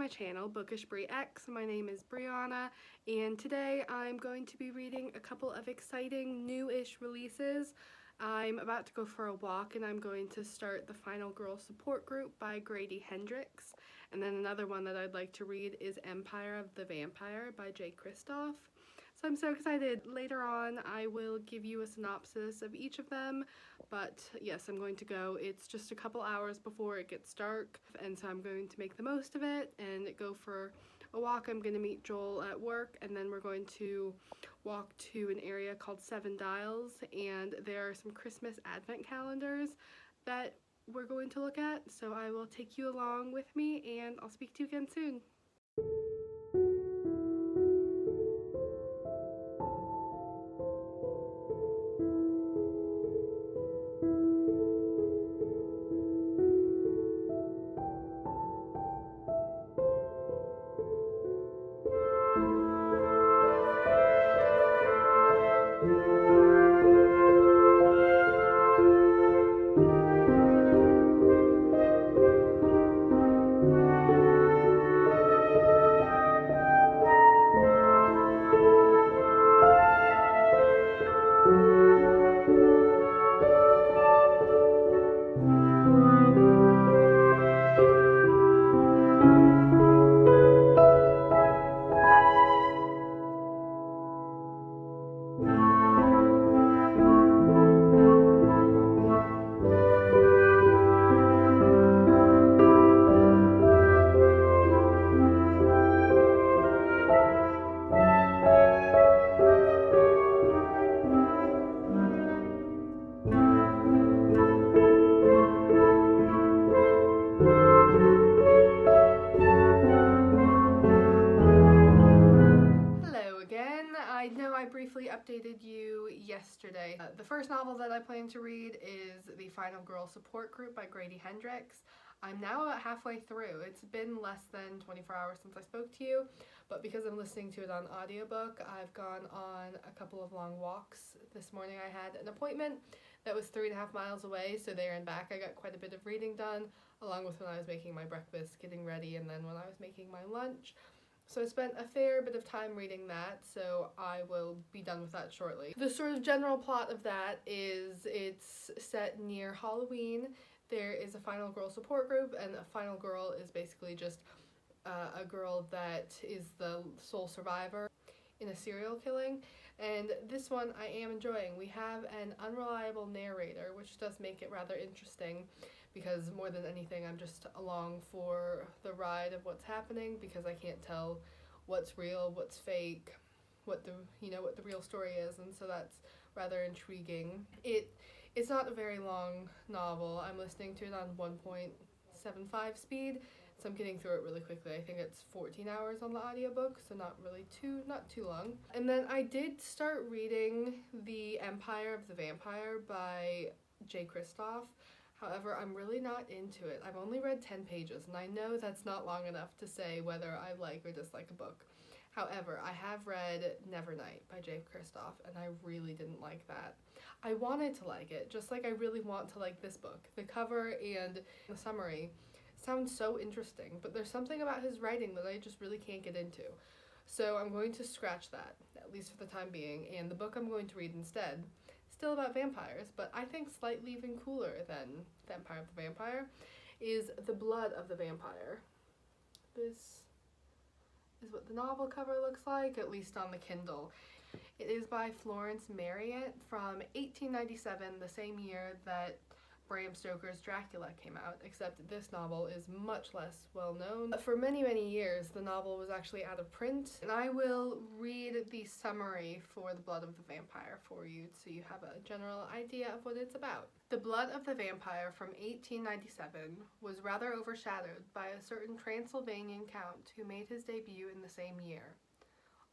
my channel, Bookish Brie X. My name is Brianna, and today I'm going to be reading a couple of exciting new-ish releases. I'm about to go for a walk, and I'm going to start The Final Girl Support Group by Grady Hendrix. And then another one that I'd like to read is Empire of the Vampire by J. Kristoff. So I'm so excited. Later on, I will give you a synopsis of each of them, but yes, I'm going to go. It's just a couple hours before it gets dark, and so I'm going to make the most of it and go for a walk. I'm going to meet Joel at work, and then we're going to walk to an area called Seven Dials, and there are some Christmas advent calendars that we're going to look at, so I will take you along with me, and I'll speak to you again soon. I know I briefly updated you yesterday. The first novel that I plan to read is The Final Girl Support Group by Grady Hendrix. I'm now about halfway through. It's been less than 24 hours since I spoke to you, but because I'm listening to it on audiobook, I've gone on a couple of long walks. This morning I had an appointment that was 3.5 miles away, so there and back I got quite a bit of reading done, along with when I was making my breakfast, getting ready, and then when I was making my lunch. So I spent a fair bit of time reading that, so I will be done with that shortly. The sort of general plot of that is it's set near Halloween. There is a final girl support group, and a final girl is basically just a girl that is the sole survivor in a serial killing. And this one I am enjoying. We have an unreliable narrator, which does make it rather interesting, because more than anything I'm just along for the ride of what's happening, because I can't tell what's real, what's fake, what the real story is, and so that's rather intriguing. It's not a very long novel. I'm listening to it on 1.75 speed, so I'm getting through it really quickly. I think it's 14 hours on the audiobook, so not too long. And then I did start reading The Empire of the Vampire by J. Kristoff. However, I'm really not into it. I've only read 10 pages, and I know that's not long enough to say whether I like or dislike a book. However, I have read Nevernight by J. Kristoff, and I really didn't like that. I wanted to like it, just like I really want to like this book. The cover and the summary sound so interesting, but there's something about his writing that I just really can't get into. So I'm going to scratch that, at least for the time being, and the book I'm going to read instead, still about vampires, but I think slightly even cooler than The Empire of the Vampire, is The Blood of the Vampire. This is what the novel cover looks like, at least on the Kindle. It is by Florence Marryat from 1897, the same year that Bram Stoker's Dracula came out, except this novel is much less well known. For many, many years, the novel was actually out of print, and I will read the summary for The Blood of the Vampire for you so you have a general idea of what it's about. The Blood of the Vampire from 1897 was rather overshadowed by a certain Transylvanian count who made his debut in the same year.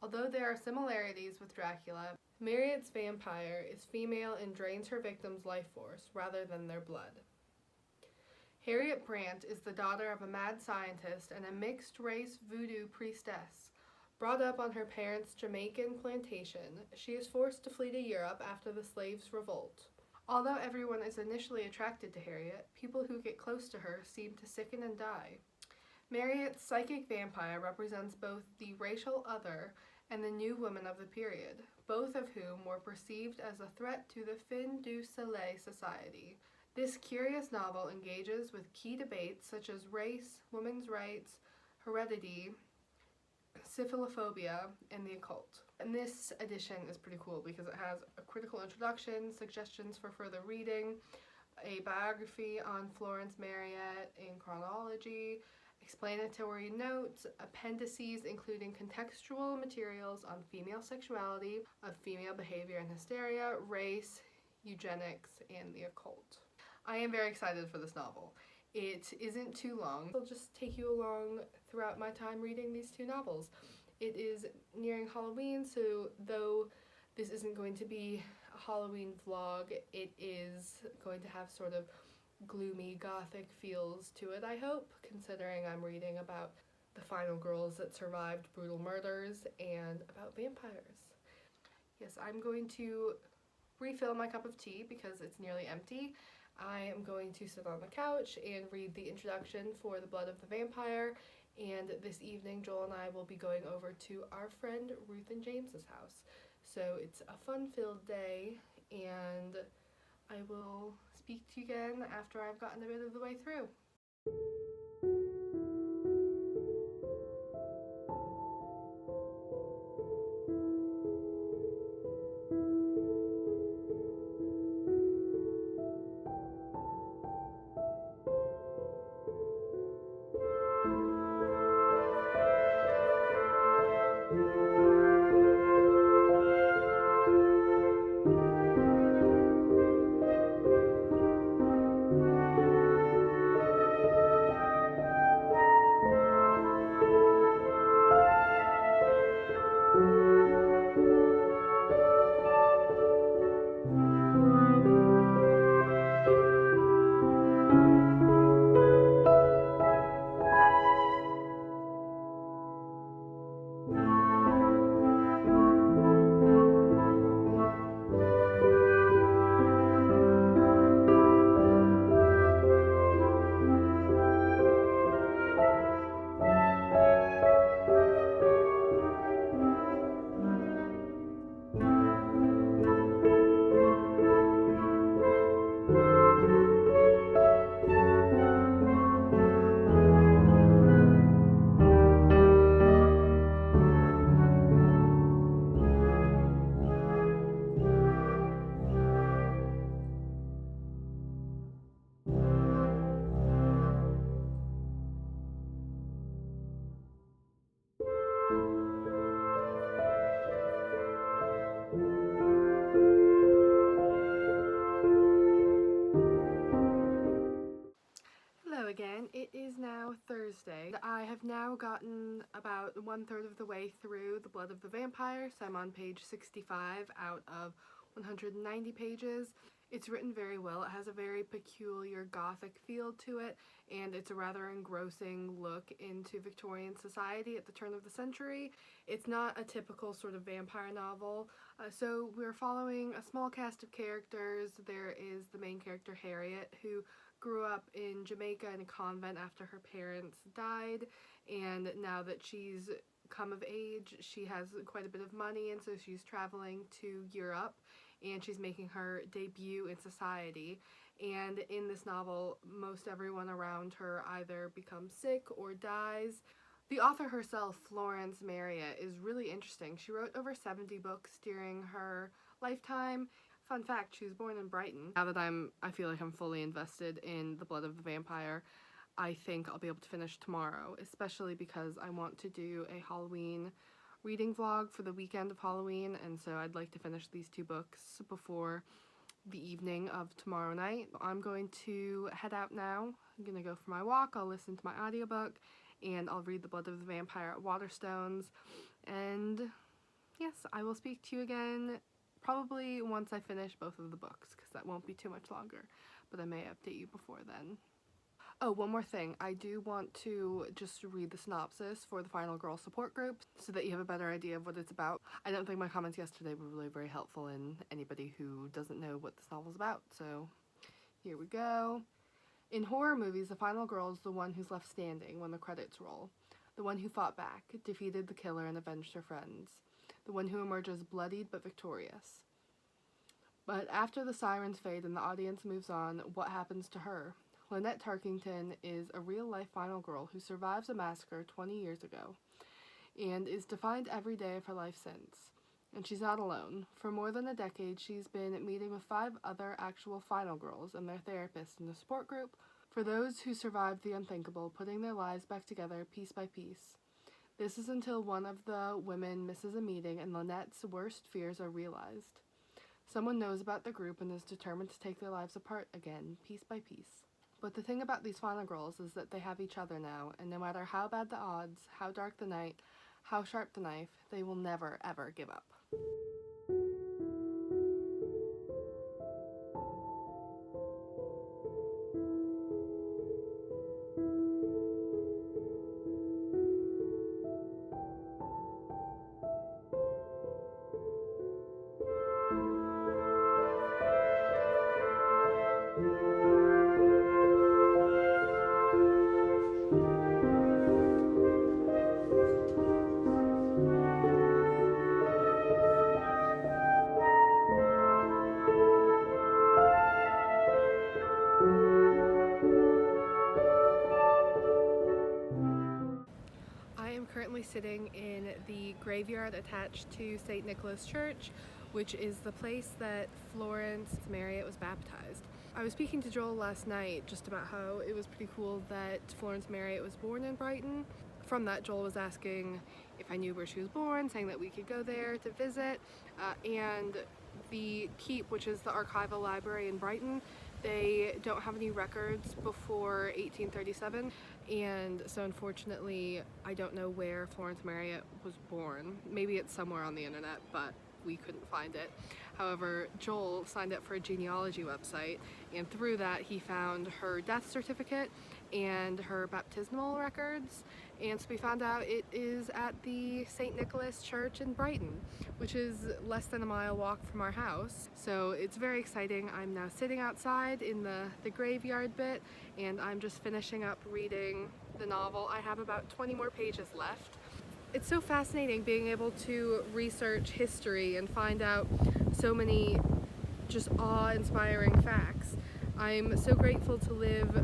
Although there are similarities with Dracula, Marryat's vampire is female and drains her victim's life force rather than their blood. Harriet Brant is the daughter of a mad scientist and a mixed-race voodoo priestess. Brought up on her parents' Jamaican plantation, she is forced to flee to Europe after the slaves' revolt. Although everyone is initially attracted to Harriet, people who get close to her seem to sicken and die. Marryat's psychic vampire represents both the racial other and the new woman of the period, both of whom were perceived as a threat to the fin du soleil society. This curious novel engages with key debates such as race, women's rights, heredity, syphilophobia, and the occult. And this edition is pretty cool because it has a critical introduction, suggestions for further reading, a biography on Florence Marryat in chronology, explanatory notes, appendices including contextual materials on female sexuality, of female behavior and hysteria, race, eugenics, and the occult. I am very excited for this novel. It isn't too long. It'll just take you along throughout my time reading these two novels. It is nearing Halloween, so though this isn't going to be a Halloween vlog, it is going to have sort of gloomy gothic feels to it, I hope, considering I'm reading about the final girls that survived brutal murders and about vampires. Yes, I'm going to refill my cup of tea because it's nearly empty. I am going to sit on the couch and read the introduction for The Blood of the Vampire, and this evening Joel and I will be going over to our friend Ruth and James's house. So it's a fun-filled day, and I will speak to you again after I've gotten a bit of the way through. Hello again, it is now Thursday. I have now gotten about 1/3 of the way through The Blood of the Vampire, so I'm on page 65 out of 190 pages. It's written very well. It has a very peculiar gothic feel to it, and it's a rather engrossing look into Victorian society at the turn of the century. It's not a typical sort of vampire novel, so we're following a small cast of characters. There is the main character, Harriet, who grew up in Jamaica in a convent after her parents died, and now that she's come of age, she has quite a bit of money, and so she's traveling to Europe, and she's making her debut in society. And in this novel, most everyone around her either becomes sick or dies. The author herself, Florence Marryat, is really interesting. She wrote over 70 books during her lifetime. Fun fact, she was born in Brighton. Now that I feel like I'm fully invested in The Blood of the Vampire, I think I'll be able to finish tomorrow, especially because I want to do a Halloween reading vlog for the weekend of Halloween, and so I'd like to finish these two books before the evening of tomorrow night. I'm going to head out now. I'm gonna go for my walk, I'll listen to my audiobook, and I'll read The Blood of the Vampire at Waterstones, and yes, I will speak to you again probably once I finish both of the books, because that won't be too much longer, but I may update you before then. Oh, one more thing. I do want to just read the synopsis for the Final Girl support group so that you have a better idea of what it's about. I don't think my comments yesterday were really very helpful in anybody who doesn't know what this novel's about, so here we go. In horror movies, the final girl is the one who's left standing when the credits roll, the one who fought back, defeated the killer, and avenged her friends, the one who emerges bloodied but victorious. But after the sirens fade and the audience moves on, what happens to her? Lynette Tarkington is a real-life final girl who survives a massacre 20 years ago and is defined every day of her life since. And she's not alone. For more than a decade, she's been meeting with 5 other actual final girls and their therapists in a support group for those who survived the unthinkable, putting their lives back together piece by piece. This is until one of the women misses a meeting and Lynette's worst fears are realized. Someone knows about the group and is determined to take their lives apart again, piece by piece. But the thing about these final girls is that they have each other now, and no matter how bad the odds, how dark the night, how sharp the knife, they will never, ever give up. Currently sitting in the graveyard attached to St. Nicholas Church, which is the place that Florence Marryat was baptized. I was speaking to Joel last night just about how it was pretty cool that Florence Marryat was born in Brighton. From that, Joel was asking if I knew where she was born, saying that we could go there to visit, and the Keep, which is the archival library in Brighton, they don't have any records before 1837, and so unfortunately I don't know where Florence Marryat was born. Maybe it's somewhere on the internet, but we couldn't find it. However, Joel signed up for a genealogy website, and through that he found her death certificate and her baptismal records, and so we found out it is at the St. Nicholas Church in Brighton, which is less than a mile walk from our house. So it's very exciting. I'm now sitting outside in the graveyard bit, and I'm just finishing up reading the novel. I have about 20 more pages left. It's so fascinating being able to research history and find out so many just awe-inspiring facts. I'm so grateful to live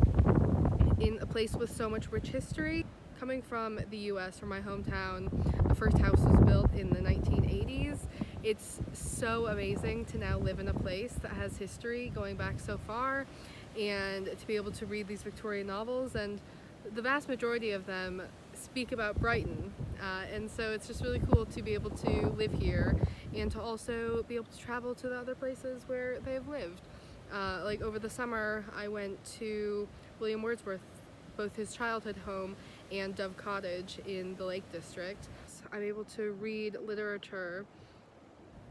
in a place with so much rich history. Coming from the US, from my hometown, the first house was built in the 1980s. It's so amazing to now live in a place that has history going back so far, and to be able to read these Victorian novels, and the vast majority of them speak about Brighton, and so it's just really cool to be able to live here and to also be able to travel to the other places where they've lived. Like over the summer I went to William Wordsworth, both his childhood home and Dove Cottage in the Lake District. I'm able to read literature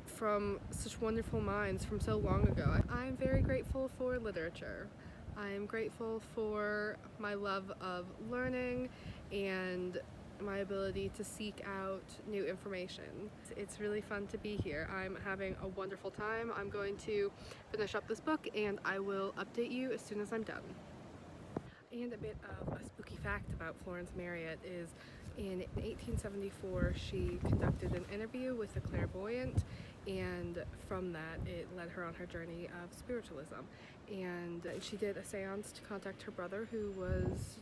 from such wonderful minds from so long ago. I'm very grateful for literature. I'm grateful for my love of learning and my ability to seek out new information. It's really fun to be here. I'm having a wonderful time. I'm going to finish up this book and I will update you as soon as I'm done. And a bit of a spooky fact about Florence Marryat is in 1874 she conducted an interview with a clairvoyant, and from that it led her on her journey of spiritualism. And she did a seance to contact her brother who was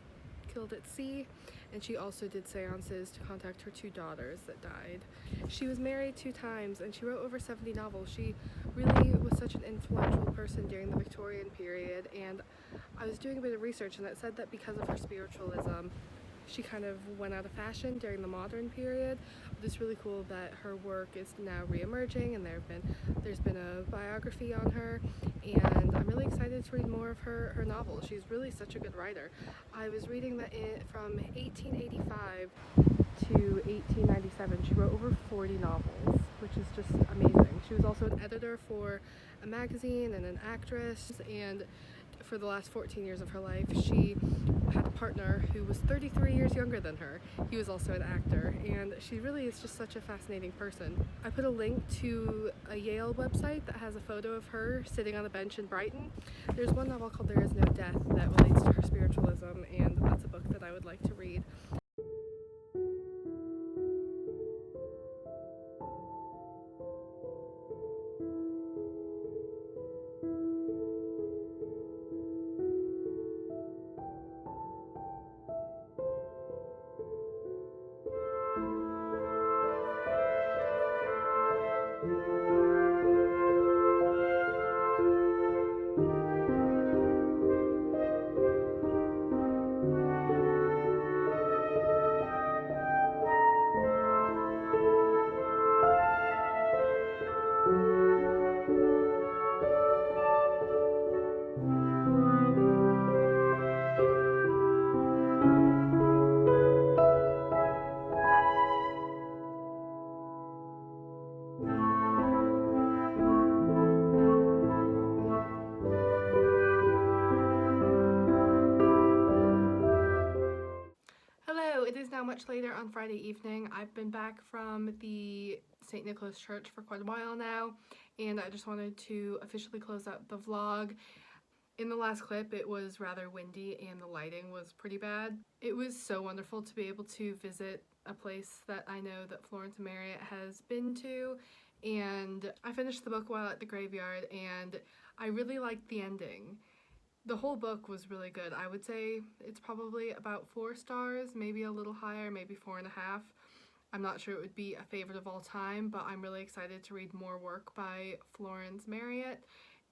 killed at sea, and she also did seances to contact her 2 daughters that died. She was married 2 times and she wrote over 70 novels. She really was such an influential person during the Victorian period, and I was doing a bit of research and it said that because of her spiritualism she kind of went out of fashion during the modern period. But it's really cool that her work is now re-emerging, and there's been a biography on her, and I'm really excited to read more of her novels. She's really such a good writer. I was reading that from 1885 to 1897 she wrote over 40 novels, which is just amazing. She was also an editor for a magazine and an actress, and for the last 14 years of her life, she had a partner who was 33 years younger than her. He was also an actor, and she really is just such a fascinating person. I put a link to a Yale website that has a photo of her sitting on a bench in Brighton. There's one novel called There Is No Death that relates to her spiritualism, and that's a book that I would like to read. Hello, it is now much later on Friday evening. I've been back from the St. Nicholas Church for quite a while now, and I just wanted to officially close out the vlog. In the last clip, it was rather windy and the lighting was pretty bad. It was so wonderful to be able to visit a place that I know that Florence Marryat has been to, and I finished the book while at the graveyard, and I really liked the ending. The whole book was really good. I would say it's probably about 4 stars, maybe a little higher, maybe 4.5. I'm not sure it would be a favorite of all time, but I'm really excited to read more work by Florence Marryat.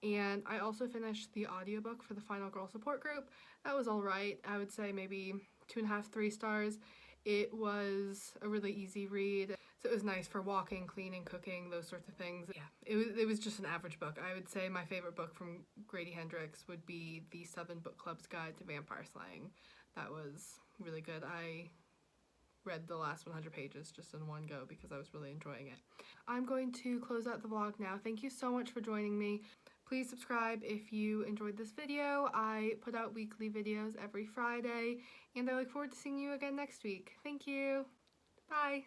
And I also finished the audiobook for the Final Girl Support Group. That was alright. I would say maybe 2.5, 3 stars. It was a really easy read. So it was nice for walking, cleaning, cooking, those sorts of things. Yeah, it was just an average book. I would say my favorite book from Grady Hendrix would be The 7 Book Club's Guide to Vampire Slaying. That was really good. I read the last 100 pages just in one go because I was really enjoying it. I'm going to close out the vlog now. Thank you so much for joining me. Please subscribe if you enjoyed this video. I put out weekly videos every Friday, and I look forward to seeing you again next week. Thank you. Bye.